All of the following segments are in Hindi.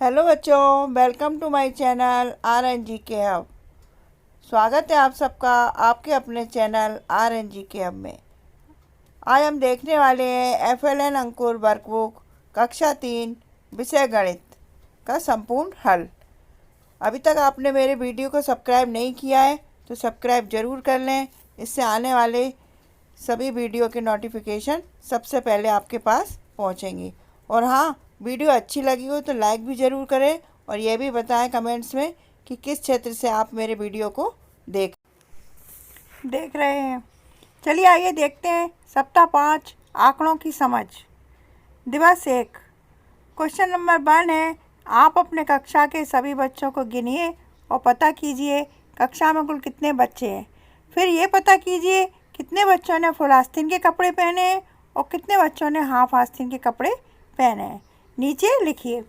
हेलो बच्चों, welcome to my channel R N G K hub. स्वागत है आप सबका आपके अपने channel R N G K hub में। आज हम देखने वाले हैं FLN अंकुर वर्कबुक कक्षा 3 विषय गणित का संपूर्ण हल। अभी तक आपने मेरे वीडियो को सब्सक्राइब नहीं किया है तो सब्सक्राइब ज़रूर कर लें। इससे आने वाले सभी वीडियो के नोटिफिकेशन सबसे पहले आपके पास पहुंचेंगी। और हाँ, वीडियो अच्छी लगी हो तो लाइक भी ज़रूर करें और ये भी बताएं कमेंट्स में कि किस क्षेत्र से आप मेरे वीडियो को देख रहे हैं। चलिए आइए देखते हैं सप्ताह 5 आंकड़ों की समझ। दिवस 1 क्वेश्चन नंबर 1 है, आप अपने कक्षा के सभी बच्चों को गिनिए और पता कीजिए कक्षा में कुल कितने बच्चे हैं। फिर ये पता कीजिए कितने बच्चों ने फुल आस्तीन के कपड़े पहने हैं और कितने बच्चों ने हाफ आस्तीन के कपड़े पहने हैं। नीचे लिखिए।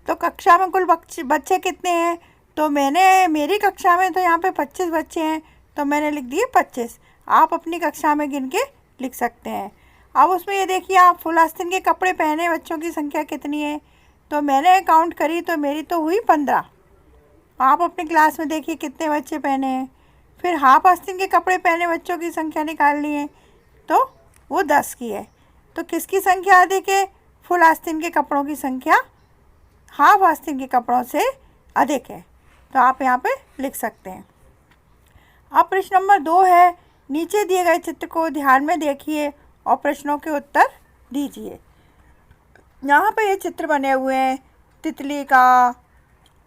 तो कक्षा में कुल बच्चे कितने हैं? तो मेरी कक्षा में तो यहाँ पे 25 बच्चे हैं, तो मैंने लिख दिए 25। आप अपनी कक्षा में गिन के लिख सकते हैं। अब उसमें ये देखिए, आप फुल आस्तीन के कपड़े पहने बच्चों की संख्या कितनी है? तो मैंने काउंट करी तो मेरी तो हुई 15। आप अपनी क्लास में देखिए कितने बच्चे पहने हैं। फिर हाफ आस्तीन के कपड़े पहने बच्चों की संख्या निकालनी है, तो वो 10 की है। तो किसकी संख्या अधिक है? फुल आस्तीन के कपड़ों की संख्या हाफ आस्तीन के कपड़ों से अधिक है। तो आप यहाँ पे लिख सकते हैं। अब प्रश्न नंबर 2 है, नीचे दिए गए चित्र को ध्यान में देखिए और प्रश्नों के उत्तर दीजिए। यहाँ पे ये चित्र बने हुए हैं, तितली का,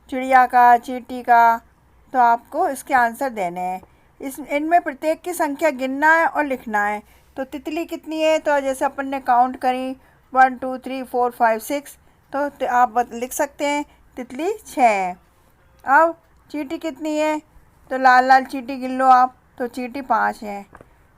चिड़िया का, चींटी का। तो आपको इसके आंसर देने हैं। इनमें प्रत्येक की संख्या गिनना है और लिखना है। तो तितली कितनी है? तो जैसे अपन ने काउंट करी 1 2 3 4 5 6, तो आप लिख सकते हैं तितली 6 है। अब चींटी कितनी है? तो लाल लाल चींटी गिन लो आप, तो चींटी 5 है।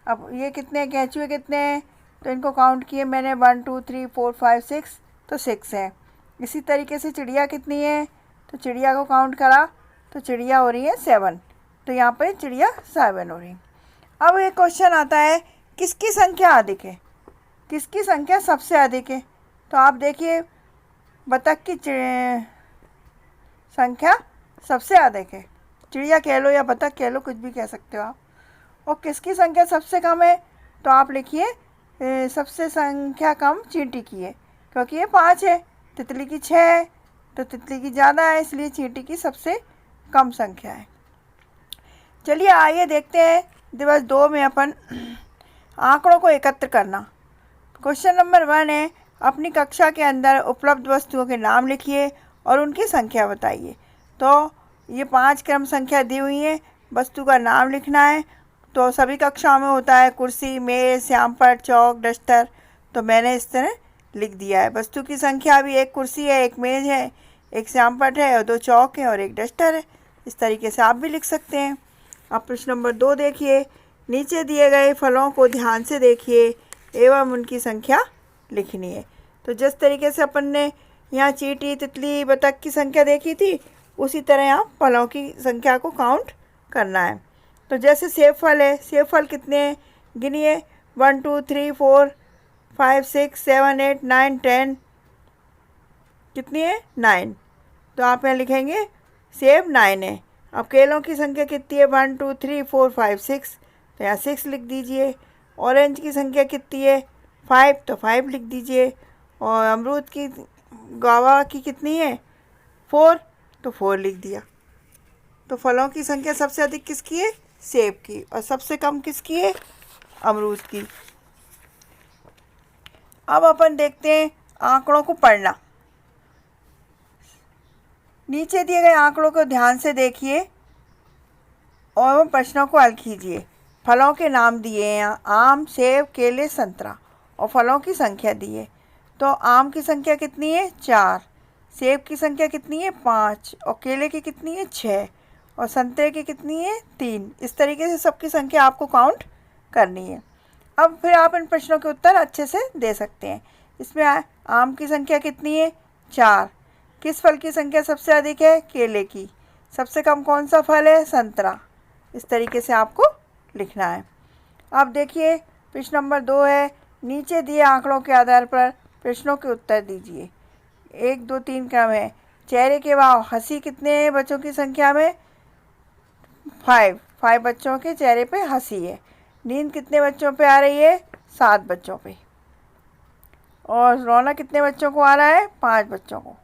अब ये कितने केंचुए कितने हैं? तो इनको काउंट किए मैंने 1 2 3 4 5 6, तो 6 है। इसी तरीके से चिड़िया कितनी है? तो चिड़िया को काउंट करा तो चिड़िया हो रही है 7, तो यहाँ पे चिड़िया 7 हो रही। अब एक क्वेश्चन आता है, किसकी संख्या अधिक है? किसकी संख्या सबसे अधिक है? तो आप देखिए, बतख की संख्या सबसे अधिक है। चिड़िया कह लो या बतख कह लो, कुछ भी कह सकते हो आप। और किसकी संख्या सबसे कम है? तो आप लिखिए सबसे संख्या कम चींटी की है, क्योंकि ये 5 है, तितली की 6 है, तो तितली की ज़्यादा है, इसलिए चींटी की सबसे कम संख्या है। चलिए आइए देखते हैं दिवस 2 में अपन आंकड़ों को एकत्र करना। क्वेश्चन नंबर 1 है, अपनी कक्षा के अंदर उपलब्ध वस्तुओं के नाम लिखिए और उनकी संख्या बताइए। तो ये 5 क्रम संख्या दी हुई है, वस्तु का नाम लिखना है। तो सभी कक्षाओं में होता है कुर्सी, मेज़, श्यामपट्ट, चौक, डस्टर। तो मैंने इस तरह लिख दिया है। वस्तु की संख्या भी एक कुर्सी है, एक मेज़ है, एक श्यामपट्ट है और 2 चौक हैं और एक डस्टर है। इस तरीके से आप भी लिख सकते हैं। अब प्रश्न नंबर 2 देखिए, नीचे दिए गए फलों को ध्यान से देखिए एवं उनकी संख्या लिखनी है। तो जिस तरीके से अपन ने यहाँ चींटी, तितली, बतख की संख्या देखी थी, उसी तरह यहाँ फलों की संख्या को काउंट करना है। तो जैसे सेब फल है, सेब फल कितने हैं गिनिए, 1 2 3 4 5 6 7 8 9 10, कितनी है 9। तो आप यहाँ लिखेंगे सेब 9 है। अब केलों की संख्या कितनी है? 1 2 3 4 5 6, तो यहाँ 6 लिख दीजिए। ऑरेंज की संख्या कितनी है? 5, तो 5 लिख दीजिए। और अमरूद की, गुआवा की कितनी है? 4, तो 4 लिख दिया। तो फलों की संख्या सबसे अधिक किसकी है? सेब की। और सबसे कम किसकी है? अमरूद की। अब अपन देखते हैं आंकड़ों को पढ़ना। नीचे दिए गए आंकड़ों को ध्यान से देखिए और प्रश्नों को हल कीजिए। फलों के नाम दिए हैं यहाँ, आम, सेब, केले, संतरा, और फलों की संख्या दी है। तो आम की संख्या कितनी है? 4, सेब की संख्या कितनी है? 5, और केले की कितनी है? 6, और संतरे की कितनी है? 3। इस तरीके से सबकी संख्या आपको काउंट करनी है। अब फिर आप इन प्रश्नों के उत्तर अच्छे से दे सकते हैं। इसमें आम की संख्या कितनी है? 4। किस फल की संख्या सबसे अधिक है? केले की। सबसे कम कौन सा फल है? संतरा। इस तरीके से आपको लिखना है। अब देखिए प्रश्न नंबर 2 है, नीचे दिए आंकड़ों के आधार पर प्रश्नों के उत्तर दीजिए। 1 2 3 क्रम है। चेहरे के भाव, हंसी कितने बच्चों की संख्या में? 5 बच्चों के चेहरे पे हंसी है। नींद कितने बच्चों पे आ रही है? 7 बच्चों पे। और रोना कितने बच्चों को आ रहा है? 5 बच्चों को।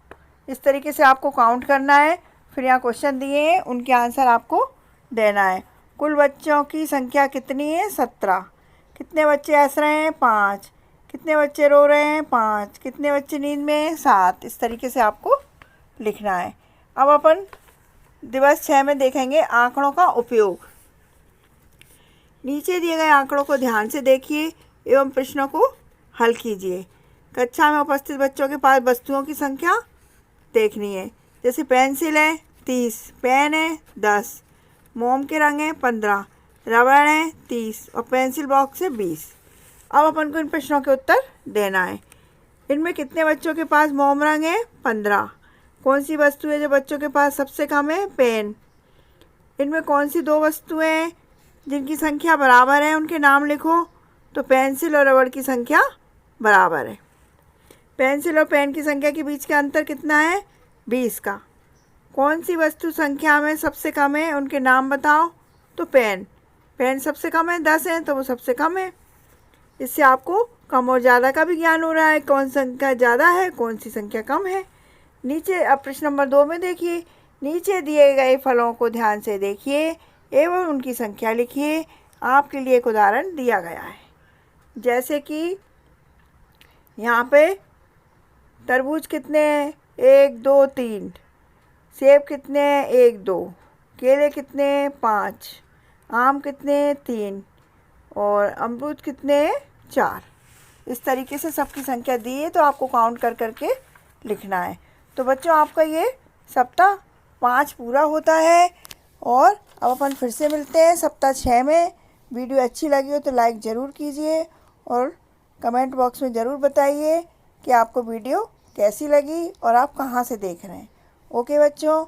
इस तरीके से आपको काउंट करना है। फिर यहाँ क्वेश्चन दिए हैं, उनके आंसर आपको देना है। कुल बच्चों की संख्या कितनी है? 17। कितने बच्चे हंस रहे हैं? 5। कितने बच्चे रो रहे हैं? 5। कितने बच्चे नींद में हैं? 7। इस तरीके से आपको लिखना है। अब अपन दिवस 6 में देखेंगे आंकड़ों का उपयोग। नीचे दिए गए आंकड़ों को ध्यान से देखिए एवं प्रश्नों को हल कीजिए। कक्षा में उपस्थित बच्चों के पास वस्तुओं की संख्या देखनी है। जैसे पेंसिल है 30, पेन है 10, मोम के रंग है 15, रबड़ है 30 और पेंसिल बॉक्स है 20। अब अपन को इन प्रश्नों के उत्तर देना है। इनमें कितने बच्चों के पास मोम रंग है? 15। कौन सी वस्तु है जो बच्चों के पास सबसे कम है? पेन। इनमें कौन सी 2 वस्तुएं हैं जिनकी संख्या बराबर है? उनके नाम लिखो। तो पेंसिल और रबड़ की संख्या बराबर है। पेंसिल और पेन की संख्या के बीच का अंतर कितना है? 20 का। कौन सी वस्तु संख्या में सबसे कम है? उनके नाम बताओ। तो पेन। पेन सबसे कम है, 10 है तो वो सबसे कम है। इससे आपको कम और ज़्यादा का भी ज्ञान हो रहा है, कौन संख्या ज़्यादा है, कौन सी संख्या कम है। नीचे अब प्रश्न नंबर 2 में देखिए। नीचे दिए गए फलों को ध्यान से देखिए एवं उनकी संख्या लिखिए। आपके लिए एक उदाहरण दिया गया है। जैसे कि यहाँ पे तरबूज कितने हैं? 1 2 3। सेब कितने हैं? 1 2। केले कितने हैं? 5। आम कितने हैं? 3। और अमरूद कितने हैं? 4। इस तरीके से सबकी संख्या दी है तो आपको काउंट कर करके लिखना है। तो बच्चों आपका ये सप्ताह 5 पूरा होता है। और अब अपन फिर से मिलते हैं सप्ताह 6 में। वीडियो अच्छी लगी हो तो लाइक ज़रूर कीजिए और कमेंट बॉक्स में ज़रूर बताइए कि आपको वीडियो कैसी लगी और आप कहाँ से देख रहे हैं। ओके बच्चों।